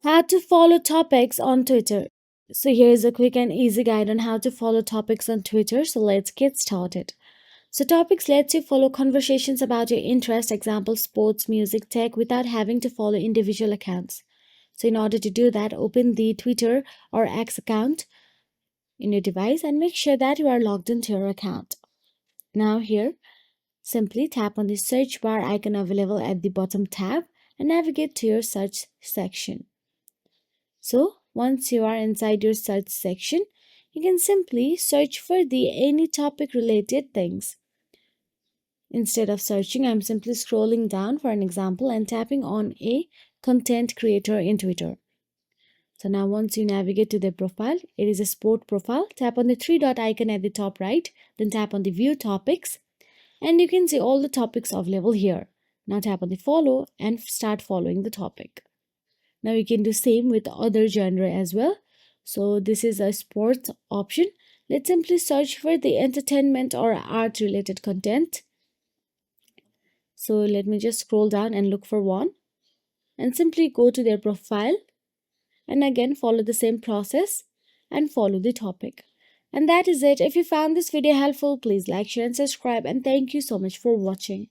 How to follow topics on Twitter. So here's a quick and easy guide on how to follow topics on Twitter. So let's get started. So topics lets you follow conversations about your interest, example sports, music, tech, without having to follow individual accounts. So in order to do that, open the Twitter or X account in your device and make sure that you are logged into your account. Now here, simply tap on the search bar icon available at the bottom tab and navigate to your search section. So once you are inside your search section, you can simply search for the any topic related things. Instead of searching, I'm simply scrolling down for an example and tapping on a content creator in Twitter. So now once you navigate to their profile, it is a sport profile. Tap on the three dot icon at the top right, then tap on the view topics and you can see all the topics available here. Now tap on the follow and start following the topic. Now you can do same with other genre as well. So this is a sports option. Let's simply search for the entertainment or art related content. So let me just scroll down and look for one and simply go to their profile and again follow the same process and follow the topic. And that is it. If you found this video helpful, please like, share and subscribe, and thank you so much for watching.